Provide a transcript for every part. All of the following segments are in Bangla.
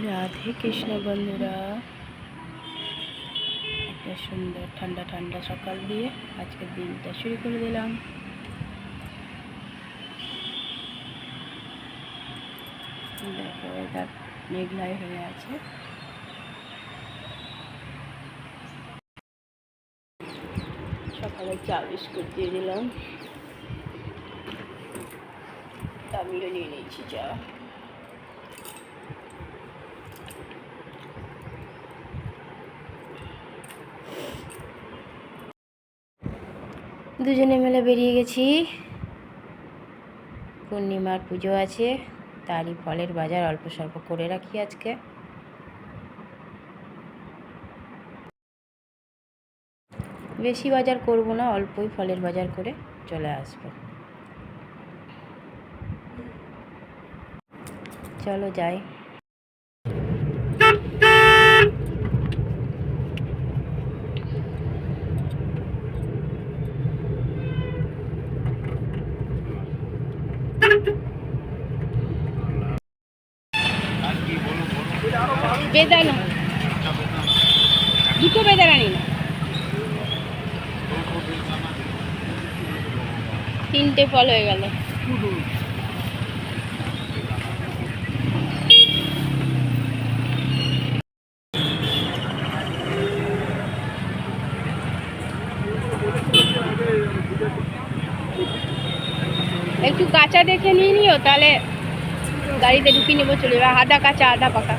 রাধে কৃষ্ণ বন্ধুরা, একটা সুন্দর ঠান্ডা ঠান্ডা সকাল দিয়ে আজকের দিনটা শুরু করে দিলাম। দেখো ওয়েদার মেঘলাই হয়ে আছে। সকালে চা বিস্কুট দিয়ে দিলাম, আমিও নিয়ে নিয়েছি চা। দুজনে মিলে বেরিয়ে গেছি, পূর্ণিমার পুজো আছে, তারই ফলের বাজার অল্প স্বল্প করে রাখি আজকে। বেশি বাজার করব না, অল্পই ফলের বাজার করে চলে আসবো। চলো যাই। বেদানা, দুটো বেদানা নিন, তিনটে ফল হয়ে গেল। একটু কাঁচা দেখে নিয়ে নিও, তাহলে গাড়িতে ঢুকিয়ে নেবো, চলে যাবে। আধা কাঁচা আধা পাকা।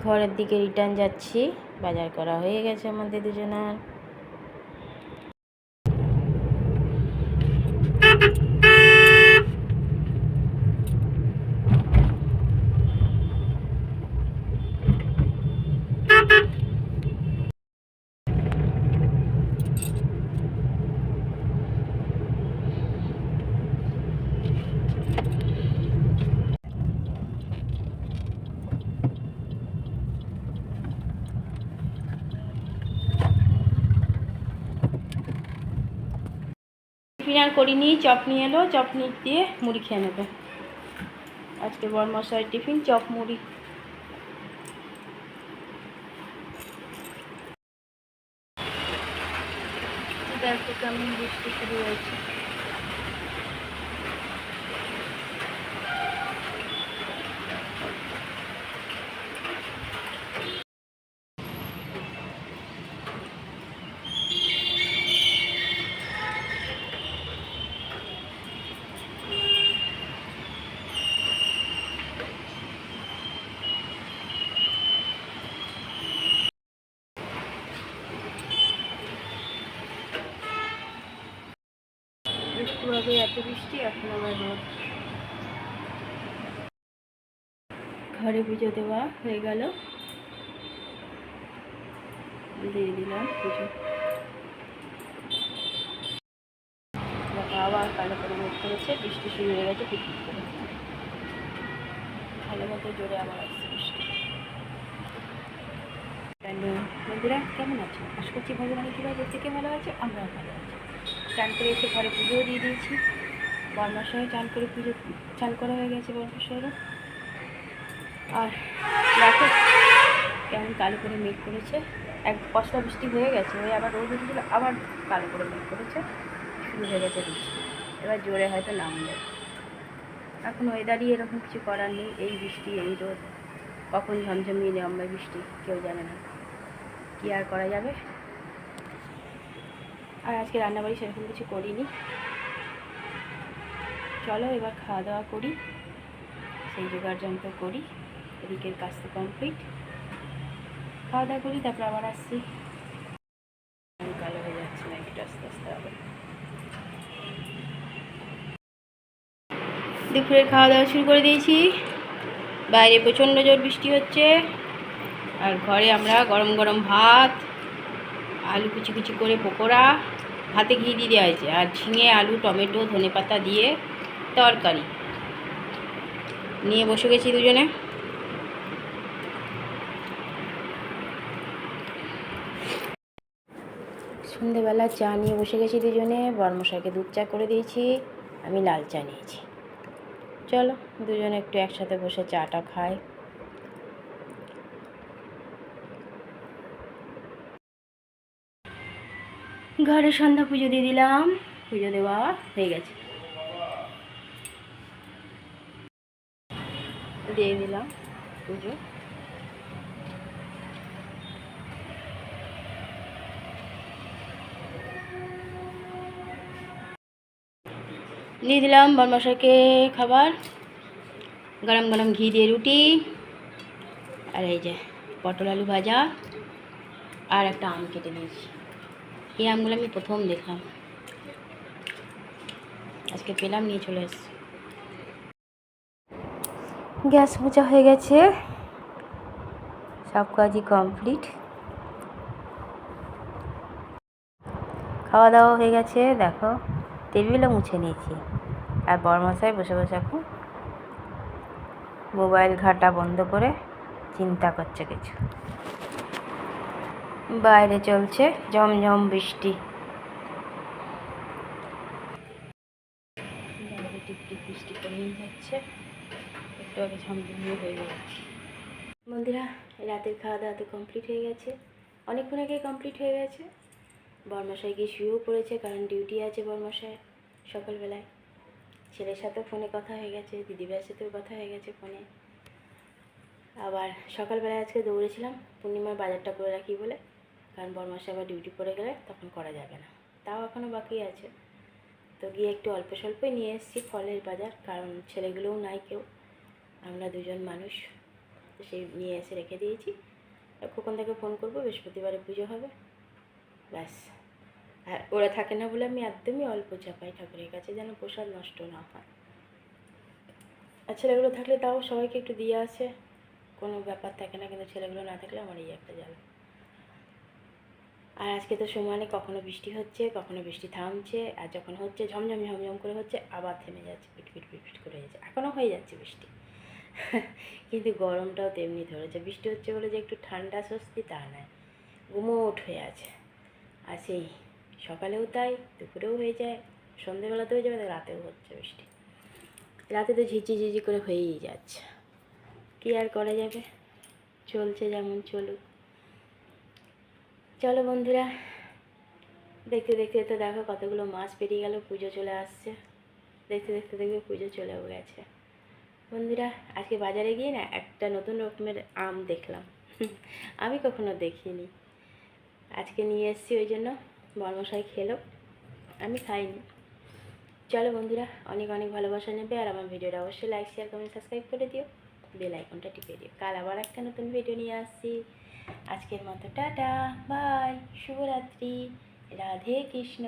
ঘরের দিকে রিটার্ন যাচ্ছি, বাজার করা হয়ে গেছে আমাদের দুজনার। টিফিন আর করিনি, চপ নিয়ে এলো, চপ দিয়ে মুড়ি খেয়ে নেবে। আজকে বড়মশাইয়ের টিফিন চপ মুড়ি। দেখো কেমন বৃষ্টি শুরু হয়েছে। একটু আগে এত বৃষ্টি, এখন আমার রোদ। ঘরে পুজো দেওয়া হয়ে গেল, দিয়ে দিলাম পুজো। আবার কালো করে মেঘ করেছে, বৃষ্টি শুরু হয়ে গেছে ঠিক করে। ভালো মতো জোরে আবার আসছে বৃষ্টি। বন্ধুরা কেমন আছে? আশা করছি ভগবান কীভাবে প্রত্যেকে ভালো আছে, আমরাও ভালো আছি। চান করে এসে ঘরে পুজোও দিয়ে দিয়েছি। বর্মাশয় চান করা হয়ে গেছে বর্মাশয়েরও। আর দেখো কেমন কালো করে মেঘ করেছে। এক কষ্ট বৃষ্টি হয়ে গেছে, হয়ে আবার রোদ উঠেছিল, আবার কালো করে মেঘ করেছে, শুরু হয়ে গেছে বৃষ্টি। এবার জোরে হয়তো নামবে। এখন ওয়েদারই এরকম, কিছু করার নেই। এই বৃষ্টি, এই রোদ, কখন ঝমঝমিয়ে নামবে বৃষ্টি কেউ জানে না, কী আর করা যাবে। আর আজকে রান্নাবাড়ি সেরকম কিছু করিনি। চলো এবার খাওয়া দাওয়া করি, সেই জোগাড় যন্ত্র করি। এদিকের কাজ তো কমপ্লিট, খাওয়া দাওয়া করি, তারপর আবার আসছি। কালো হয়ে যাচ্ছে না, একটু আস্তে আস্তে হবে। দুপুরের খাওয়া দাওয়া শুরু করে দিয়েছি। বাইরে প্রচণ্ড জোর বৃষ্টি হচ্ছে, আর ঘরে আমরা গরম গরম ভাত, আলু কুচি কুচি করে পকোড়া, ভাতে ঘি দিয়ে দেওয়া হয়েছে, আর ঝিঙে আলু টমেটো ধনেপাতা দিয়ে তরকারি নিয়ে বসে গেছি দুজনে। সন্ধেবেলা চা নিয়ে বসে গেছি দুজনে। বরমশাইকে দুধ চা করে দিয়েছি, আমি লাল চা নিয়েছি। চলো দুজনে একটু একসাথে বসে চাটা খাই। ঘরে সন্ধ্যা পুজো দিয়ে দিলাম, পুজো দেওয়া হয়ে গেছে, দিয়ে দিলাম পুজো। দিয়ে দিলাম বরমশাইকে খাবার, গরম গরম ঘি দিয়ে রুটি, আর এই যে পটল আলু ভাজা, আর একটা আম কেটে নিয়েছি। এই আমগুলো আমি প্রথম দেখলাম, আজকে পেলাম, নিয়ে চলে এসেছি। গ্যাস মোছা হয়ে গেছে, সব কাজই কমপ্লিট। খাওয়া দাওয়া হয়ে গেছে, দেখো টেবিলও মুছে নিয়েছি। আর বরমশাই বসে বসে এখন মোবাইল ঘাঁটা বন্ধ করে চিন্তা করছে কিছু। বাইরে চলছে ঝমঝম বৃষ্টি, বাইরে টিপটিপ বৃষ্টি পড়েই যাচ্ছে, একটু আগে ঝমঝমিয়ে হয়ে যাচ্ছে। বন্ধুরা, রাতের খাওয়া দাওয়া তো কমপ্লিট হয়ে গেছে, অনেকক্ষণ আগে কমপ্লিট হয়ে গেছে। বরমশাই গিয়ে শুয়েও পড়েছে, কারণ ডিউটি আছে বরমশাই সকালবেলায়। ছেলের সাথেও ফোনে কথা হয়ে গেছে, দিদিভাইয়ের সাথেও কথা হয়ে গেছে ফোনে। আবার সকালবেলায় আজকে দৌড়েছিলাম পূর্ণিমার বাজারটা করে রাখি বলে, কারণ বরমশাই আবার ডিউটি পড়ে গেলে তখন করা যাবে না। তাও এখনও বাকি আছে, তো গিয়ে একটু অল্প স্বল্পই নিয়ে এসেছি ফলের বাজার, কারণ ছেলেগুলোও নাই কেউ, আমরা দুজন মানুষ, তো সেই নিয়ে এসে রেখে দিয়েছি। কখন থেকে ফোন করবো, বৃহস্পতিবারে পুজো হবে, ব্যাস। আর ওরা থাকে না বলে আমি একদমই অল্প চাপাই ঠাকুরের কাছে, যেন প্রসাদ নষ্ট না হয়। আর ছেলেগুলো থাকলে তাও সবাইকে একটু দিয়ে আসে, কোনো ব্যাপার থাকে না, কিন্তু ছেলেগুলো না থাকলে আমার এই একটা জ্বালা। আর আজকে তো সমানে কখনো বৃষ্টি হচ্ছে, কখনো বৃষ্টি থামছে, আর যখন হচ্ছে ঝমঝম ঝমঝম করে হচ্ছে, আবার থেমে যাচ্ছে, পিটপিট পিটপিট করে যাচ্ছে। এখনও হয়ে যাচ্ছে বৃষ্টি, কিন্তু গরমটাও তেমনি ধরেছে। বৃষ্টি হচ্ছে বলে যে একটু ঠান্ডা স্বস্তি তা নয়, গুমোট হয়ে আছে। আর সেই সকালেও তাই, দুপুরেও হয়ে যায়, সন্ধেবেলাতেও হয়ে যাবে, রাতেও হচ্ছে বৃষ্টি। রাতে তো ঝিঝি ঝিঝি করে হয়েই যাচ্ছে, কী আর করা যাবে, চলছে যেমন চলুক। চলো বন্ধুরা, দেখতে দেখতে তো দেখো কতগুলো মাস পেরিয়ে গেল, পুজো চলে আসছে। দেখতে দেখতে দেখবে পুজো চলেও গেছে। বন্ধুরা, আজকে বাজারে গিয়ে না একটা নতুন রকমের আম দেখলাম, আমি কখনো দেখিনি, আজকে নিয়ে এসেছি, ওই জন্য বরমশাই খেলো, আমি খাইনি। চলো বন্ধুরা, অনেক অনেক ভালোবাসা নেবে, আর আমার ভিডিওটা অবশ্যই লাইক শেয়ার কমেন্ট সাবস্ক্রাইব করে দিও, বেল আইকনটা টিপে দিও। কাল আবার একটা নতুন ভিডিও নিয়ে আসছি। আজকের মতো টাটা, বাই, শুভরাত্রি, রাধে কৃষ্ণ।